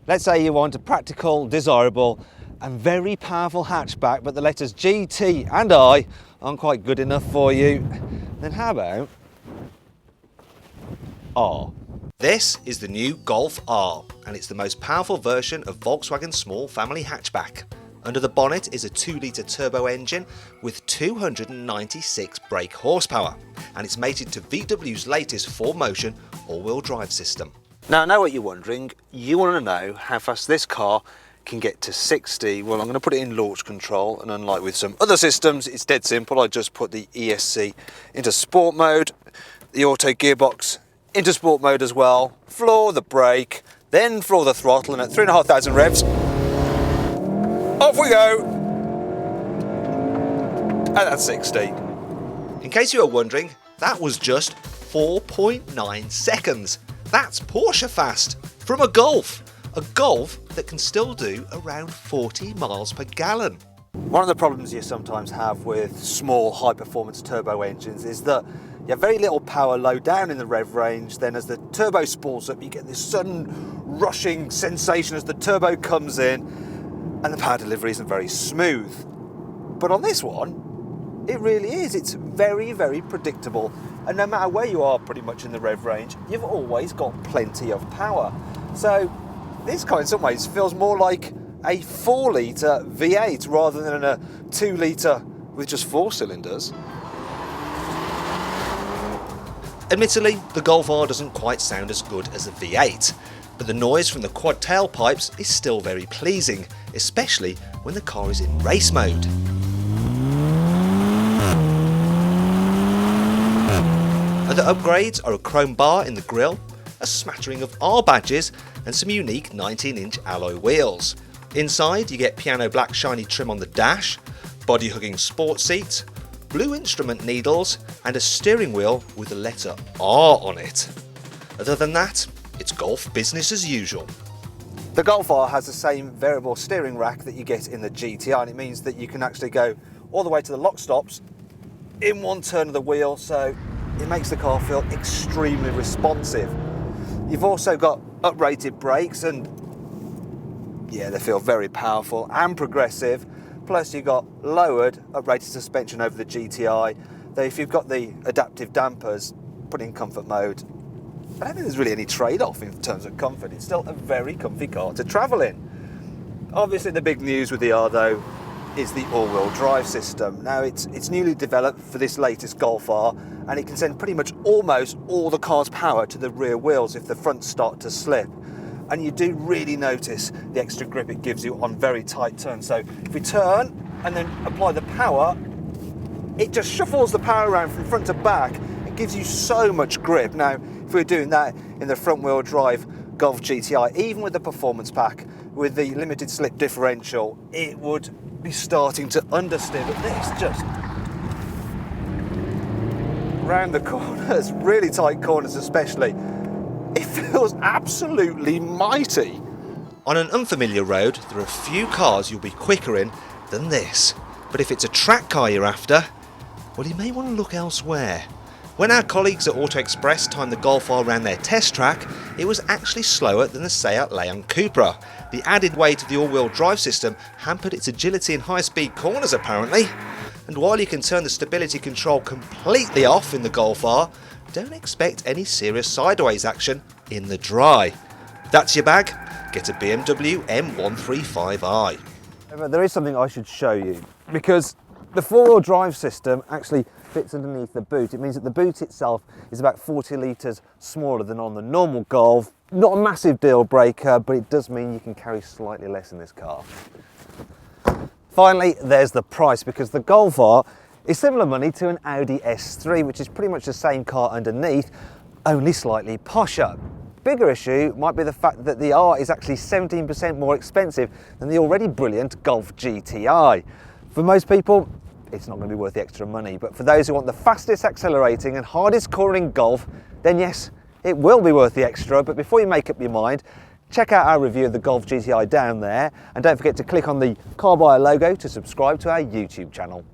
Let's say you want a practical, desirable and very powerful hatchback, but the letters G, T and I aren't quite good enough for you. Then how about R? This is the new Golf R, and it's the most powerful version of Volkswagen's small family hatchback. Under the bonnet is a 2-litre turbo engine with 296 brake horsepower, and it's mated to VW's latest 4Motion all-wheel drive system. Now I know what you're wondering. You want to know how fast this car can get to 60. Well, I'm going to put it in launch control, and unlike with some other systems, it's dead simple. I just put the ESC into sport mode, the auto gearbox into sport mode as well, floor the brake, then floor the throttle, and at 3,500 revs, off we go, and that's 60. In case you were wondering, that was just 4.9 seconds. That's Porsche fast from a Golf that can still do around 40 miles per gallon. One of the problems you sometimes have with small high-performance turbo engines is that you have very little power low down in the rev range. Then as the turbo spools up, you get this sudden rushing sensation as the turbo comes in, and the power delivery isn't very smooth. But on this one, it really is. It's very, very predictable. And no matter where you are pretty much in the rev range, you've always got plenty of power. So this car in some ways feels more like a 4-litre V8 rather than a 2-litre with just 4 cylinders. Admittedly, the Golf R doesn't quite sound as good as a V8, but the noise from the quad tailpipes is still very pleasing, especially when the car is in race mode. Other upgrades are a chrome bar in the grille, a smattering of R badges and some unique 19-inch alloy wheels. Inside you get piano black shiny trim on the dash, body hugging sport seats, blue instrument needles and a steering wheel with the letter R on it. Other than that, it's Golf business as usual. The Golf R has the same variable steering rack that you get in the GTI, and it means that you can actually go all the way to the lock stops in one turn of the wheel, so it makes the car feel extremely responsive. You've also got uprated brakes, and yeah, they feel very powerful and progressive. Plus you've got lowered uprated suspension over the GTI, though if you've got the adaptive dampers put in comfort mode, I don't think there's really any trade-off in terms of comfort. It's still a very comfy car to travel in. Obviously the big news with the R though is the all-wheel drive system. Now it's newly developed for this latest Golf R, and it can send pretty much almost all the car's power to the rear wheels if the fronts start to slip. And you do really notice the extra grip it gives you on very tight turns. So if we turn and then apply the power, it just shuffles the power around from front to back. It gives you so much grip. Now, if we were doing that in the front wheel drive Golf GTI, even with the performance pack, with the limited slip differential, it would be starting to understeer. But this just round the corners, really tight corners especially, it feels absolutely mighty. On an unfamiliar road, there are few cars you'll be quicker in than this. But if it's a track car you're after, well, you may want to look elsewhere. When our colleagues at Auto Express timed the Golf R around their test track, it was actually slower than the Seat Leon Cupra. The added weight of the all-wheel drive system hampered its agility in high-speed corners apparently. And while you can turn the stability control completely off in the Golf R, don't expect any serious sideways action in the dry. That's your bag. Get a BMW M135i. There is something I should show you, because the four-wheel drive system actually fits underneath the boot. It means that the boot itself is about 40 litres smaller than on the normal Golf. Not a massive deal breaker, but it does mean you can carry slightly less in this car. Finally, there's the price, because the Golf R is similar money to an Audi S3, which is pretty much the same car underneath, only slightly posher. Bigger issue might be the fact that the R is actually 17% more expensive than the already brilliant Golf GTI. For most people, it's not going to be worth the extra money, but for those who want the fastest accelerating and hardest cornering Golf, then yes, it will be worth the extra. But before you make up your mind, check out our review of the Golf GTI down there, and don't forget to click on the Carbuyer logo to subscribe to our YouTube channel.